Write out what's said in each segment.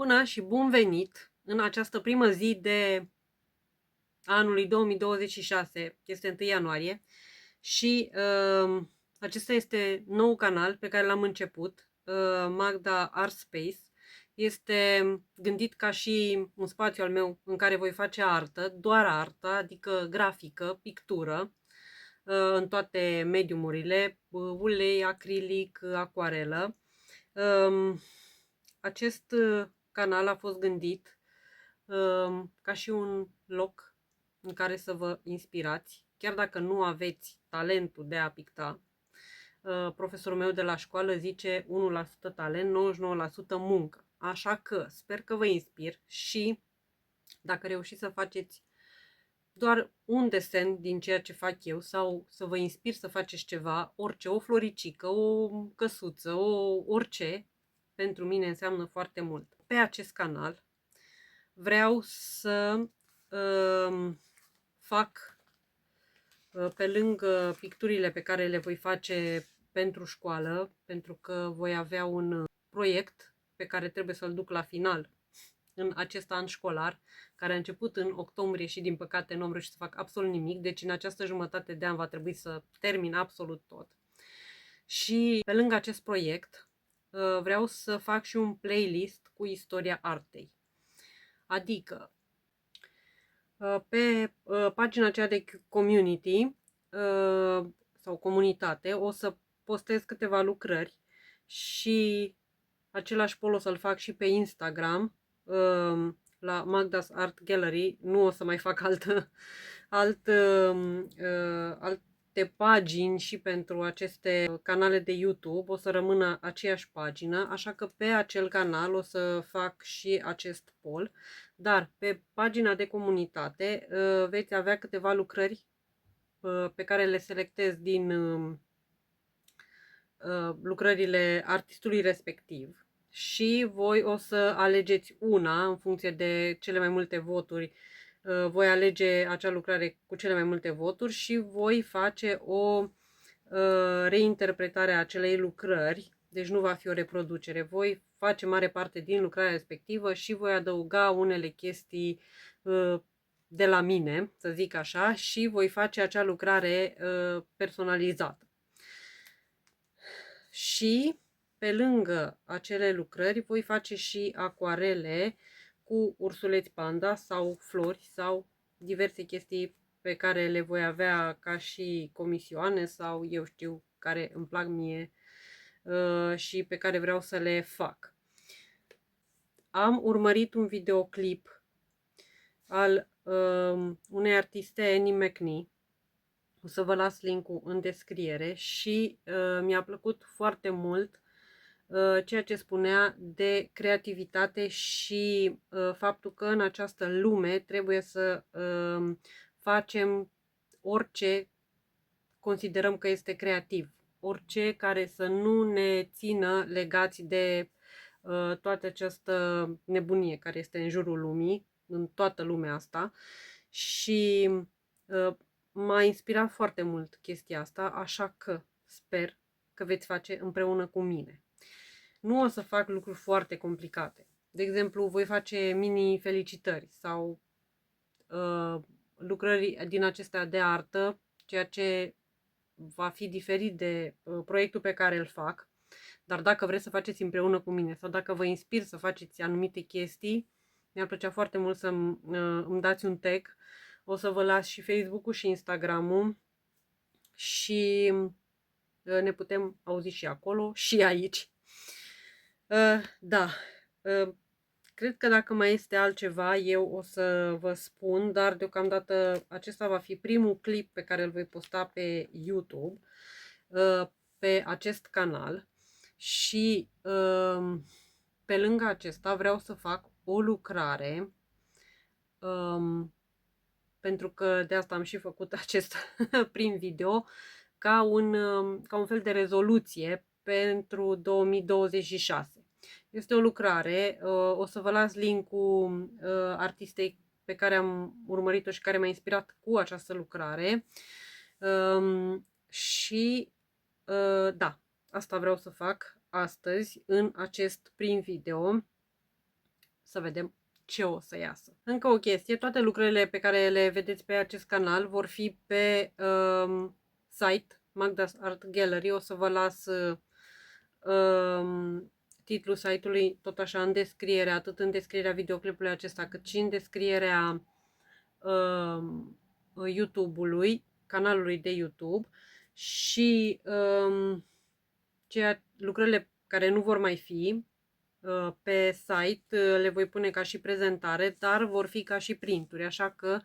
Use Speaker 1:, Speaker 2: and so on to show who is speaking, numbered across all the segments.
Speaker 1: Bună și bun venit în această primă zi de anului 2026, este 1 ianuarie și acesta este nou canal pe care l-am început, Magda Art Space. Este gândit ca și un spațiu al meu în care voi face artă, doar artă, adică grafică, pictură, în toate mediumurile, ulei, acrilic, acuarelă. Acest canal a fost gândit ca și un loc în care să vă inspirați, chiar dacă nu aveți talentul de a picta. Profesorul meu de la școală zice 1% talent, 99% muncă. Așa că sper că vă inspir și dacă reușiți să faceți doar un desen din ceea ce fac eu sau să vă inspir să faceți ceva, orice, o floricică, o căsuță, orice, pentru mine înseamnă foarte mult. Pe acest canal vreau să fac, pe lângă picturile pe care le voi face pentru școală, pentru că voi avea un proiect pe care trebuie să-l duc la final în acest an școlar, care a început în octombrie și din păcate nu am reușit să fac absolut nimic, deci în această jumătate de an va trebui să termin absolut tot. Și pe lângă acest proiect vreau să fac și un playlist cu istoria artei. Adică pe pagina aceea de community sau comunitate o să postez câteva lucrări și același poll o să-l fac și pe Instagram la Magda's Art Gallery. Nu o să mai fac alte pagini și pentru aceste canale de YouTube, o să rămână aceeași pagină, așa că pe acel canal o să fac și acest poll, dar pe pagina de comunitate veți avea câteva lucrări pe care le selectez din lucrările artistului respectiv și voi o să alegeți una în funcție de cele mai multe voturi. Voi alege acea lucrare cu cele mai multe voturi și voi face o reinterpretare a acelei lucrări, deci nu va fi o reproducere. Voi face mare parte din lucrarea respectivă și voi adăuga unele chestii de la mine, să zic așa, și voi face acea lucrare personalizată. Și pe lângă acele lucrări voi face și acuarele cu ursuleți panda sau flori sau diverse chestii pe care le voi avea ca și comisioane sau eu știu care îmi plac mie și pe care vreau să le fac. Am urmărit un videoclip al unei artiste, Annie McNee. O să vă las link-ul în descriere și mi-a plăcut foarte mult ceea ce spunea de creativitate și faptul că în această lume trebuie să facem orice considerăm că este creativ, orice care să nu ne țină legați de toată această nebunie care este în jurul lumii, în toată lumea asta și m-a inspirat foarte mult chestia asta, așa că sper că veți face împreună cu mine. Nu o să fac lucruri foarte complicate. De exemplu, voi face mini-felicitări sau lucrări din acestea de artă, ceea ce va fi diferit de proiectul pe care îl fac. Dar dacă vreți să faceți împreună cu mine sau dacă vă inspir să faceți anumite chestii, mi-ar plăcea foarte mult să îmi dați un tag. O să vă las și Facebook-ul și Instagram-ul și ne putem auzi și acolo și aici. Da, cred că dacă mai este altceva, eu o să vă spun, dar deocamdată acesta va fi primul clip pe care îl voi posta pe YouTube, pe acest canal și pe lângă acesta vreau să fac o lucrare, pentru că de asta am și făcut acest prim video, ca un fel de rezoluție pentru 2026. Este o lucrare, o să vă las link-ul artistei pe care am urmărit-o și care m-a inspirat cu această lucrare. Și da, asta vreau să fac astăzi în acest prim video. să vedem ce o să iasă. Încă o chestie, toate lucrările pe care le vedeți pe acest canal vor fi pe site Magda's Art Gallery. O să vă las titlul site-ului tot așa în descriere, atât în descrierea videoclipului acesta, cât și în descrierea YouTube-ului, canalului de YouTube, și lucrările care nu vor mai fi pe site le voi pune ca și prezentare, dar vor fi ca și printuri, așa că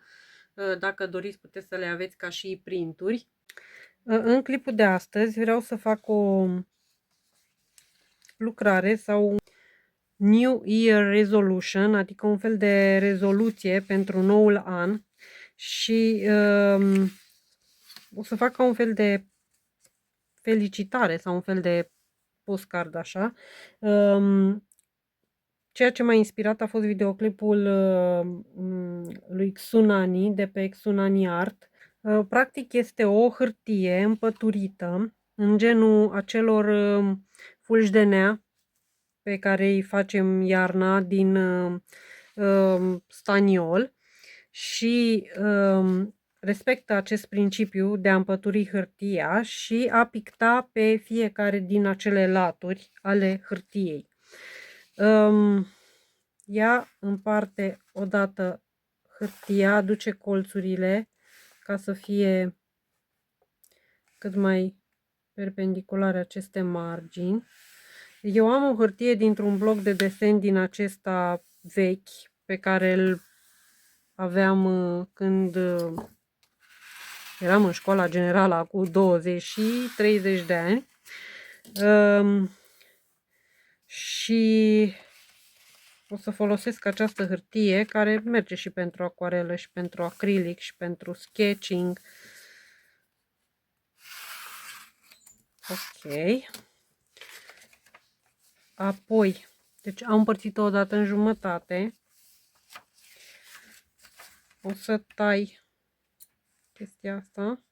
Speaker 1: dacă doriți puteți să le aveți ca și printuri. În clipul de astăzi vreau să fac o lucrare sau New Year Resolution, adică un fel de rezoluție pentru noul an, și o să fac ca un fel de felicitare sau un fel de postcard așa. Ceea ce m-a inspirat a fost videoclipul lui Xunani de pe Xunani Art. Practic este o hârtie împăturită în genul acelor fulgi de nea pe care îi facem iarna din staniol și respectă acest principiu de a împături hârtia și a picta pe fiecare din acele laturi ale hârtiei. Ea împarte odată hârtia, aduce colțurile ca să fie cât mai perpendiculare aceste margini. Eu am o hârtie dintr-un bloc de desen din acesta vechi pe care îl aveam când eram în școala generală cu 20 și 30 de ani. Și o să folosesc această hârtie care merge și pentru acuarelă și pentru acrilic și pentru sketching. Ok. Apoi, deci am împărțit-o odată în jumătate. O să tai chestia asta.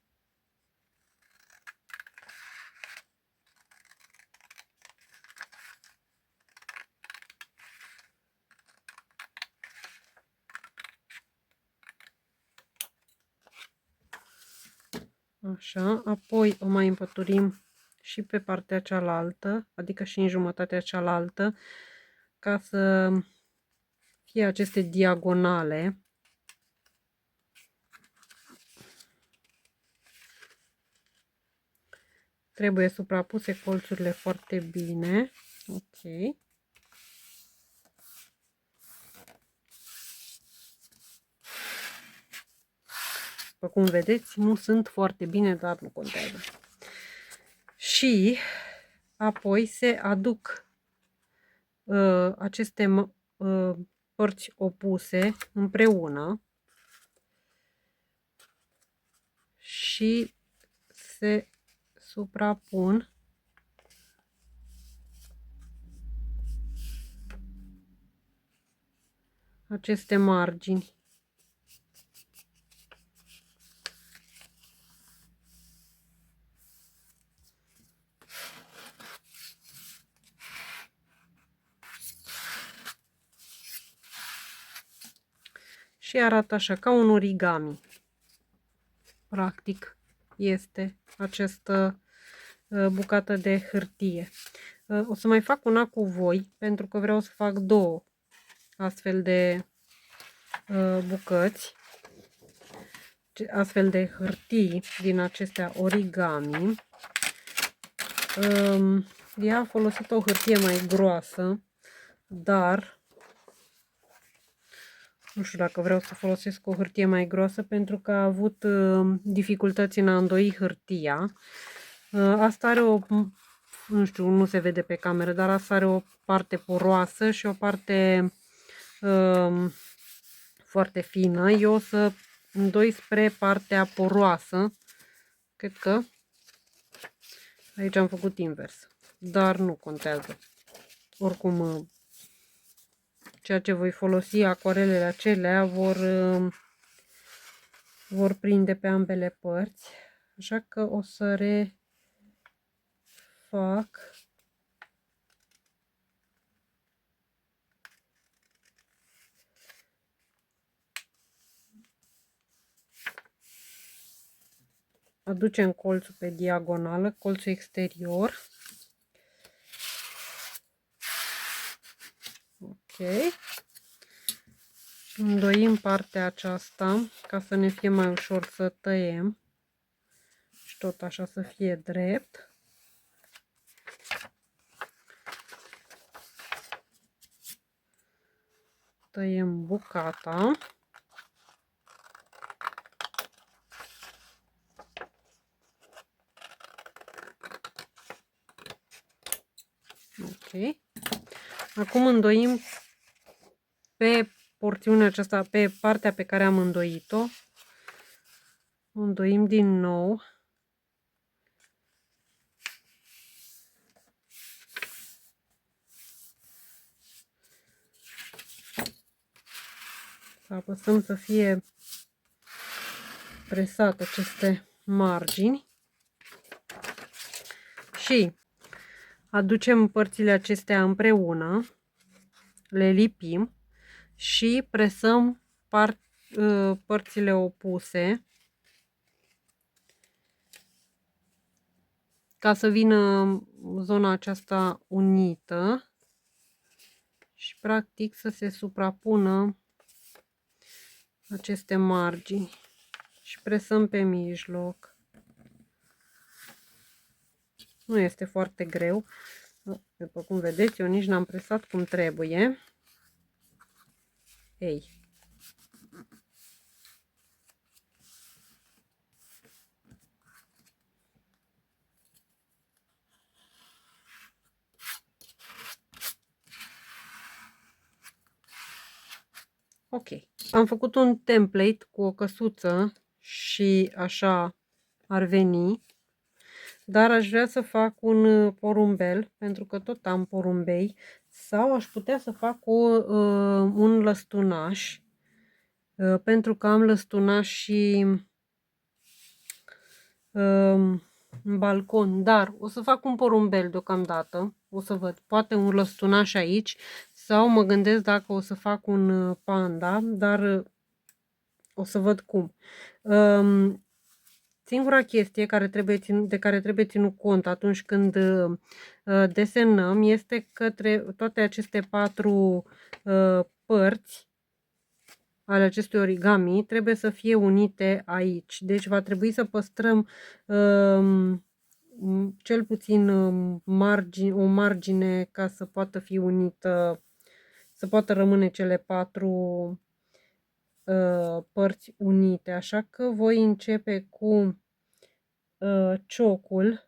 Speaker 1: Așa, apoi o mai împăturim și pe partea cealaltă, adică și în jumătatea cealaltă, ca să fie aceste diagonale. Trebuie suprapuse colțurile foarte bine. Ok. După cum vedeți, nu sunt foarte bine, dar nu contează. Și apoi se aduc aceste părți opuse împreună și se suprapun aceste margini. Și arată așa, ca un origami. Practic este această bucată de hârtie. O să mai fac una cu voi, pentru că vreau să fac două astfel de bucăți, astfel de hârtii din acestea origami. Ea a folosit o hârtie mai groasă, dar nu știu dacă vreau să folosesc o hârtie mai groasă, pentru că a avut dificultăți în a îndoi hârtia. Asta are o, nu știu, nu se vede pe cameră, dar asta are o parte poroasă și o parte foarte fină. Eu o să îndoi spre partea poroasă. Cred că aici am făcut invers, dar nu contează. Oricum, ceea ce voi folosi, acuarelele acelea, vor prinde pe ambele părți. Așa că o să refac aducem colțul pe diagonală, colțul exterior. Ok. Îndoim partea aceasta ca să ne fie mai ușor să tăiem și tot așa să fie drept. Tăiem bucata. Ok. Acum îndoim pe porțiunea aceasta, pe partea pe care am îndoit-o. Îndoim din nou. Apăsăm să fie presate aceste margini și aducem părțile acestea împreună, le lipim și presăm părțile opuse ca să vină zona aceasta unită și practic să se suprapună aceste margini și presăm pe mijloc. Nu este foarte greu. După cum vedeți, eu nici n-am presat cum trebuie. Ei. Ok. Am făcut un template cu o căsuță și așa ar veni. Dar aș vrea să fac un porumbel, pentru că tot am porumbei. Sau aș putea să fac un lăstunaș, pentru că am lăstunaș și în balcon. Dar o să fac un porumbel deocamdată. O să văd, poate un lăstunaș aici. Sau mă gândesc dacă o să fac un panda, dar o să văd cum. Singura chestie de care trebuie ținut cont atunci când desenăm este că toate aceste 4 părți ale acestui origami trebuie să fie unite aici. Deci va trebui să păstrăm cel puțin o margine ca să poată fi unită, să poată rămâne cele 4 părți unite. Așa că voi începe cu ciocul.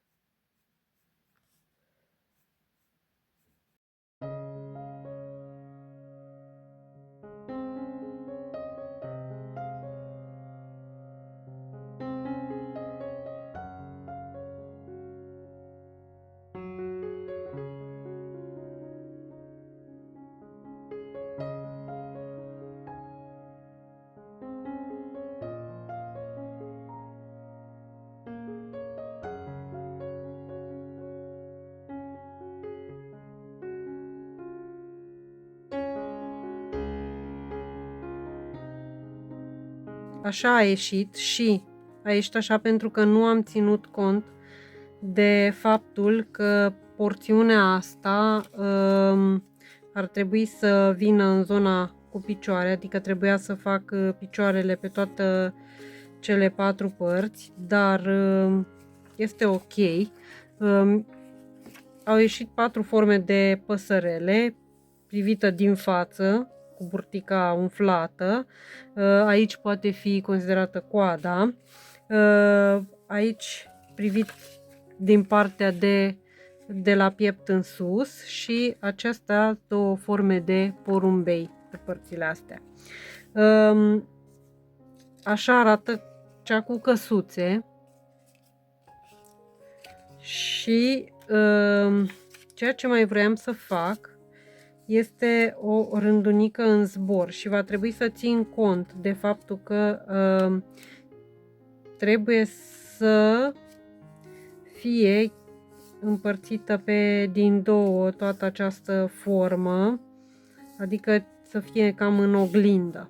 Speaker 1: Așa a ieșit și a ieșit așa pentru că nu am ținut cont de faptul că porțiunea asta ar trebui să vină în zona cu picioare, adică trebuia să fac picioarele pe toate cele 4 părți, dar este ok. Au ieșit 4 forme de păsărele privită din față, cu burtica umflată. Aici poate fi considerată coada. Aici privit din partea de la piept în sus și acestea 2 forme de porumbei pe părțile astea. Așa arată cea cu căsuțe și ceea ce mai vreau să fac este o rândunică în zbor și va trebui să țin cont de faptul că trebuie să fie împărțită din două toată această formă, adică să fie cam în oglindă.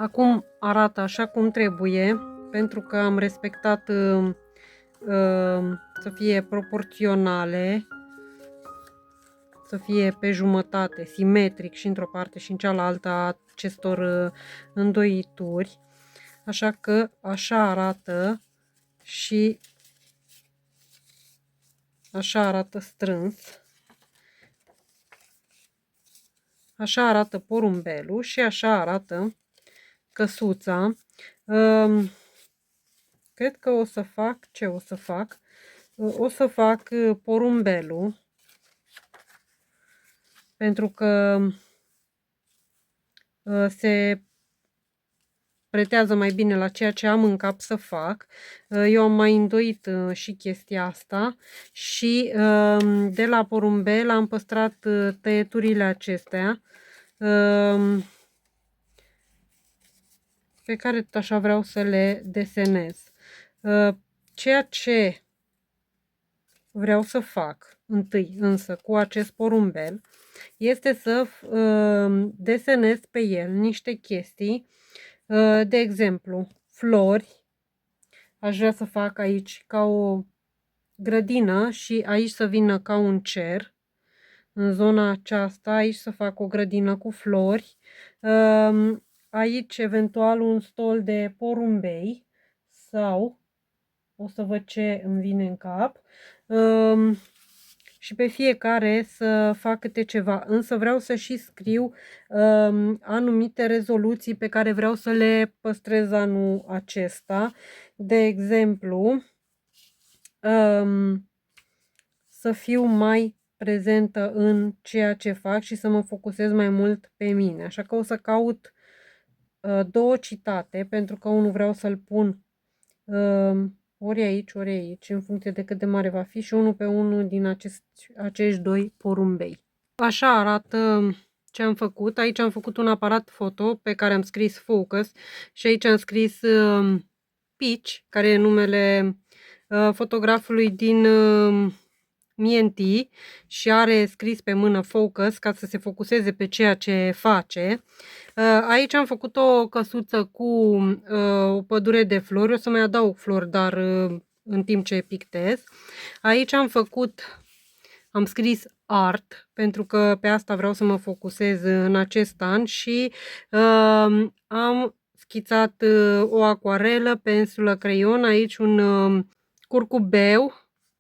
Speaker 1: Acum arată așa cum trebuie, pentru că am respectat să fie proporționale, să fie pe jumătate, simetric și într-o parte și în cealaltă a acestor îndoituri. Așa că așa arată și așa arată strâns. Așa arată porumbelul și așa arată căsuța. Cred că o să fac, ce o să fac? O să fac porumbelul, pentru că se pretează mai bine la ceea ce am în cap să fac. Eu am mai îndoit și chestia asta și de la porumbel am păstrat tăieturile acestea pe care tot așa vreau să le desenez. Ceea ce vreau să fac întâi însă cu acest porumbel este să desenez pe el niște chestii, de exemplu flori. Aș vrea să fac aici ca o grădină și aici să vină ca un cer. În zona aceasta, aici să fac o grădină cu flori. Aici eventual un stol de porumbei sau o să văd ce îmi vine în cap. Și pe fiecare să fac câte ceva, însă vreau să și scriu anumite rezoluții pe care vreau să le păstrez anul acesta. De exemplu, să fiu mai prezentă în ceea ce fac și să mă focusez mai mult pe mine. Așa că o să caut două citate, pentru că unul vreau să-l pun ori aici, în funcție de cât de mare va fi, și unul pe unul din acești doi porumbei. Așa arată ce am făcut. Aici am făcut un aparat foto pe care am scris focus și aici am scris pitch, care e numele fotografului din MNT și are scris pe mână focus ca să se focuseze pe ceea ce face. Aici am făcut o căsuță cu o pădure de flori, o să mai adaug flori, dar în timp ce pictez. Aici am scris art, pentru că pe asta vreau să mă focusez în acest an și am schițat o acuarelă, pensulă, creion, aici un curcubeu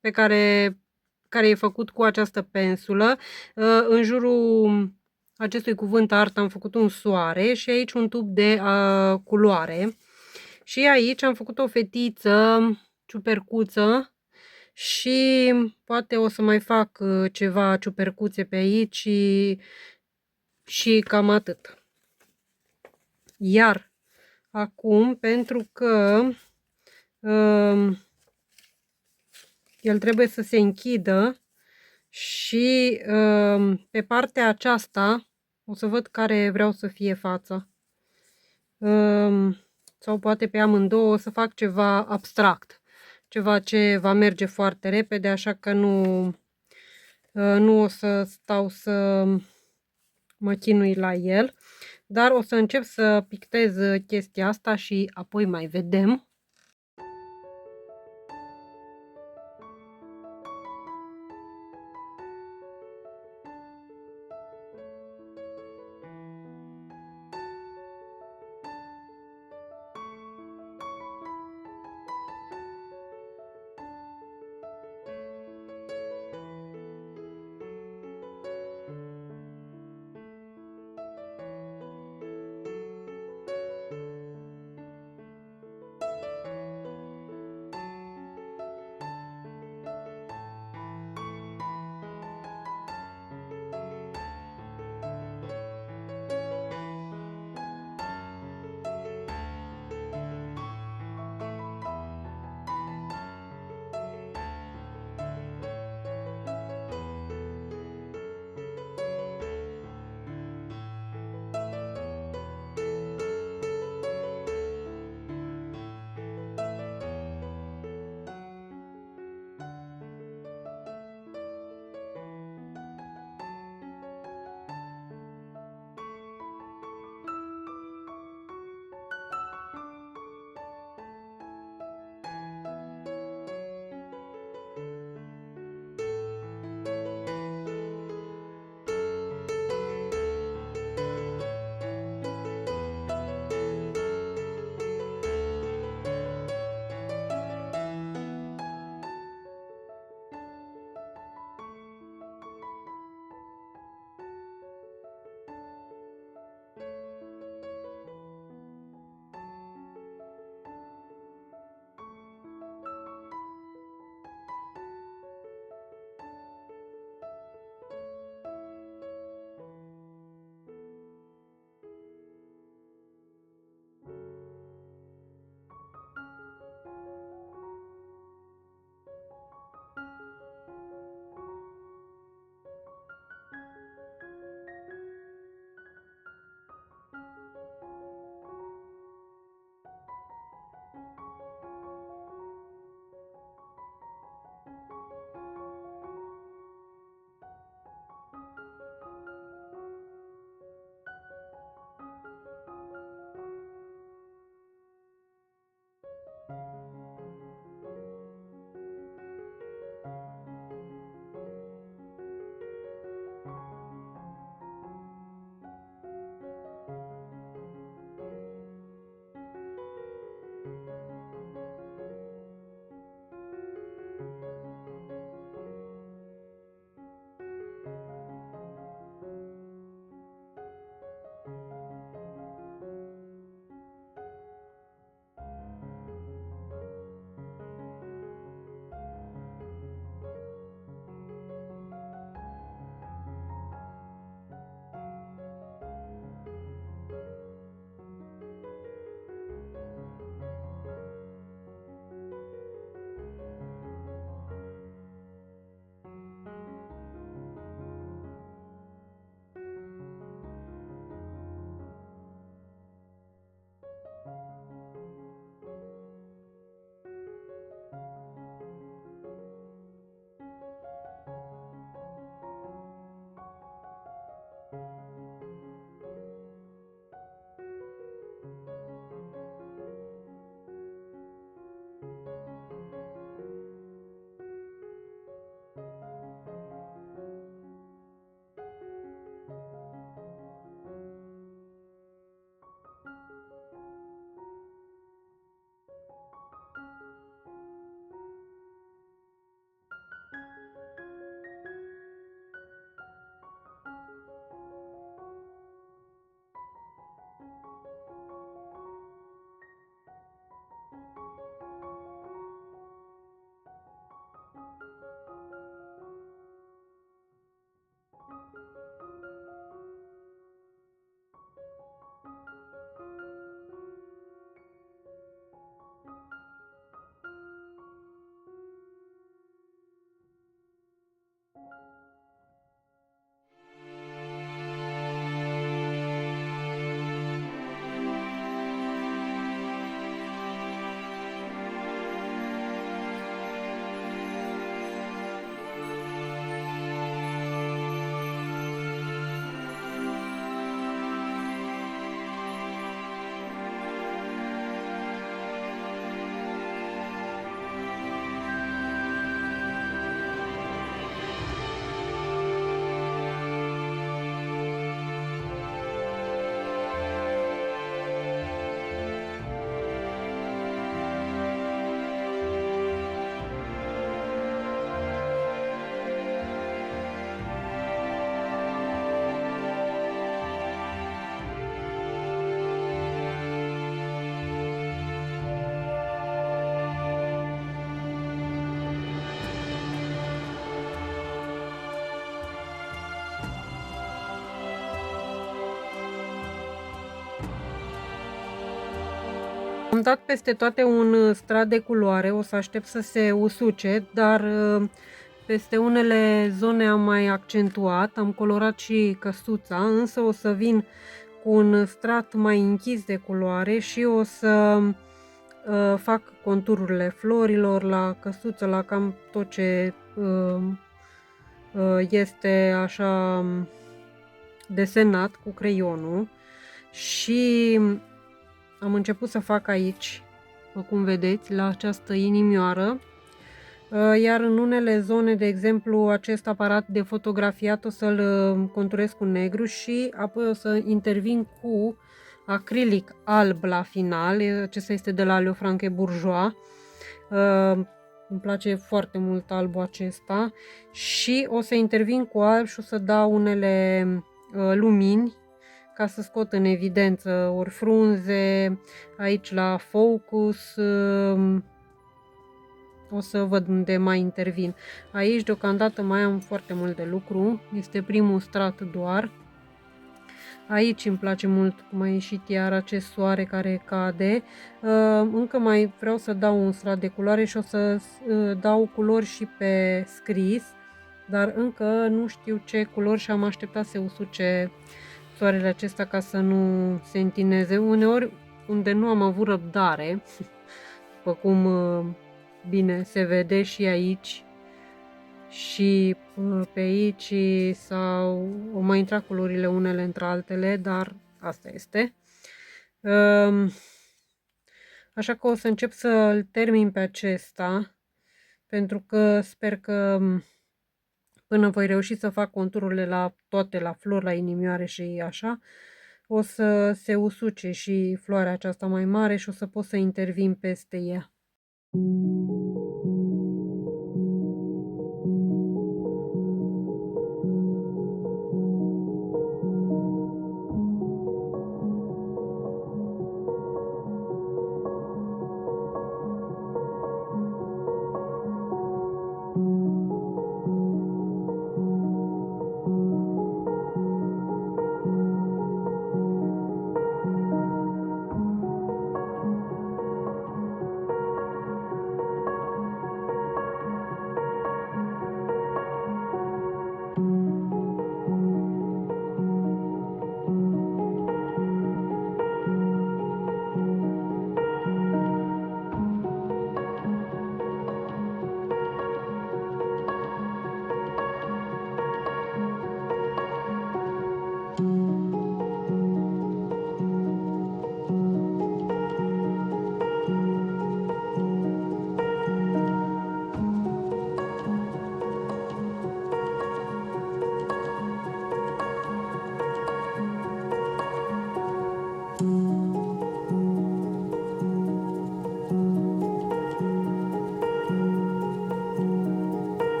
Speaker 1: pe care e făcut cu această pensulă. În jurul acestui cuvânt art am făcut un soare și aici un tub de culoare. Și aici am făcut o fetiță ciupercuță și poate o să mai fac ceva ciupercuțe pe aici și cam atât. Iar acum, pentru că el trebuie să se închidă și pe partea aceasta o să văd care vreau să fie fața. Sau poate pe amândouă o să fac ceva abstract. Ceva ce va merge foarte repede, așa că nu o să stau să mă chinui la el. Dar o să încep să pictez chestia asta și apoi mai vedem. Am dat peste toate un strat de culoare, o să aștept să se usuce, dar peste unele zone am mai accentuat, am colorat și căsuța, însă o să vin cu un strat mai închis de culoare și o să fac contururile florilor la căsuță, la cam tot ce este așa desenat cu creionul și am început să fac aici, după cum vedeți, la această inimioară, iar în unele zone, de exemplu, acest aparat de fotografiat o să-l conturez cu negru și apoi o să intervin cu acrilic alb la final. Acesta este de la Leo Franche Bourgeois. Îmi place foarte mult albul acesta și o să intervin cu alb și o să dau unele lumini ca să scot în evidență ori frunze, aici la focus, o să văd unde mai intervin. Aici deocamdată mai am foarte mult de lucru, este primul strat doar. Aici îmi place mult cum a ieșit iar acest soare care cade. Încă mai vreau să dau un strat de culoare și o să dau culori și pe scris, dar încă nu știu ce culori și am așteptat să usuce soarele acesta ca să nu se întineze. Uneori unde nu am avut răbdare, după cum bine se vede și aici și pe aici sau o mai intrat culorile unele între altele, dar asta este. Așa că o să încep să-l termin pe acesta, pentru că sper că până voi reuși să fac contururile la toate, la flori, la inimioare și așa, o să se usuce și floarea aceasta mai mare și o să pot să intervin peste ea.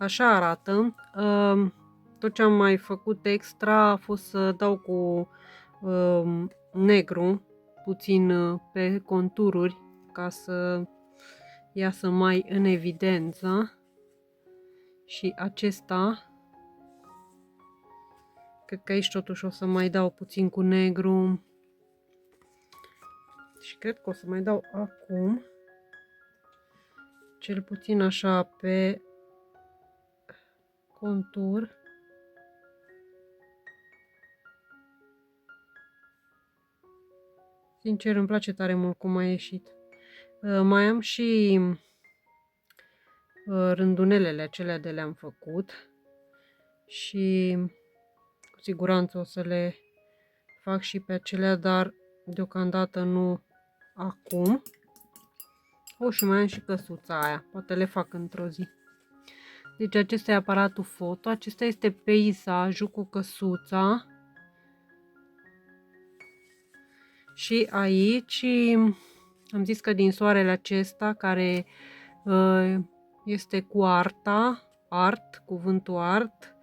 Speaker 1: Așa arată. Tot ce am mai făcut extra a fost să dau cu negru puțin pe contururi ca să iasă mai în evidență. Și acesta, cred că aici totuși o să mai dau puțin cu negru. Și cred că o să mai dau acum cel puțin așa pe contur. Sincer, îmi place tare mult cum a ieșit. Mai am și rândunelele acelea de le-am făcut și cu siguranță o să le fac și pe acelea, dar deocamdată nu acum. Și mai am și căsuța aia, poate le fac într-o zi. Deci acesta e aparatul foto, acesta este peisajul cu căsuța. Și aici am zis că din soarele acesta, care este cu art, cuvântul art,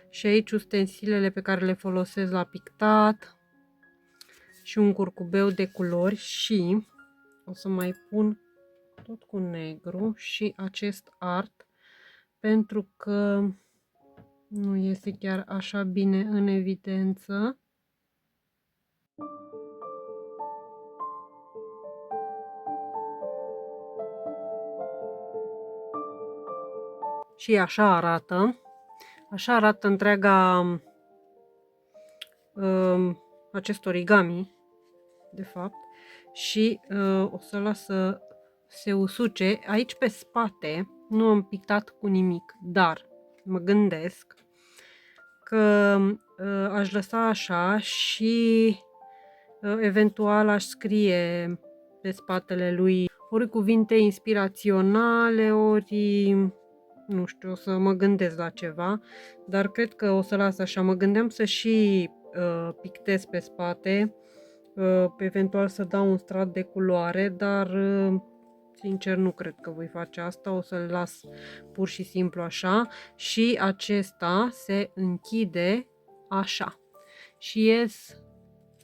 Speaker 1: și aici ustensilele pe care le folosesc la pictat și un curcubeu de culori și o să mai pun tot cu negru și acest art pentru că nu iese chiar așa bine în evidență. Și așa arată. Așa arată întreaga acest origami, de fapt. Și o să las să se usuce. Aici pe spate nu am pictat cu nimic, dar mă gândesc că aș lăsa așa și eventual aș scrie pe spatele lui ori cuvinte inspiraționale, ori nu știu, o să mă gândesc la ceva, dar cred că o să las așa. Mă gândeam să și pictez pe spate, eventual să dau un strat de culoare, dar sincer nu cred că voi face asta, o să-l las pur și simplu așa. Și acesta se închide așa și ies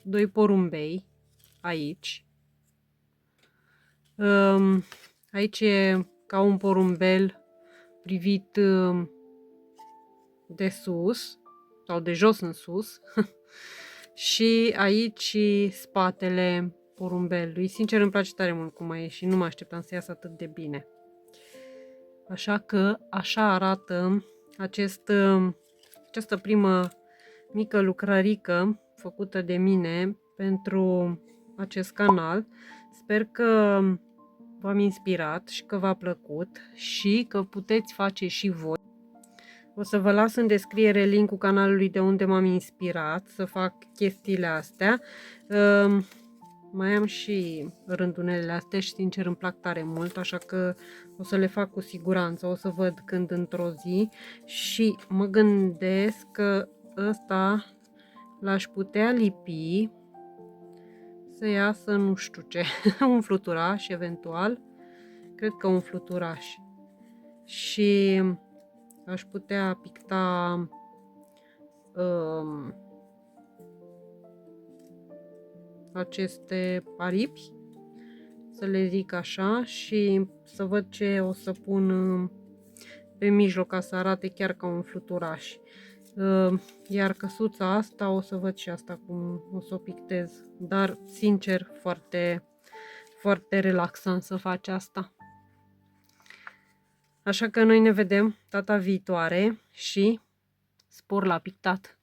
Speaker 1: doi porumbei aici. Aici e ca un porumbel privit de sus sau de jos în sus și aici spatele porumbelului. Sincer îmi place tare mult cum a ieșit, nu mă așteptam să iasă atât de bine. Așa că așa arată această primă mică lucrărică făcută de mine pentru acest canal. Sper că v-am inspirat și că v-a plăcut și că puteți face și voi. O să vă las în descriere linkul canalului de unde m-am inspirat să fac chestiile astea. Mai am și rândunelele astea și sincer îmi plac tare mult, așa că o să le fac cu siguranță, o să văd când într-o zi. Și mă gândesc că ăsta l-aș putea lipi să iasă nu știu ce, un fluturaș eventual, cred că un fluturaș. Și aș putea picta aceste aripi, să le zic așa, și să văd ce o să pun pe mijloc ca să arate chiar ca un fluturaș. Iar căsuța asta o să văd și asta cum o să o pictez, dar sincer foarte, foarte relaxant să faci asta. Așa că noi ne vedem data viitoare și spor la pictat!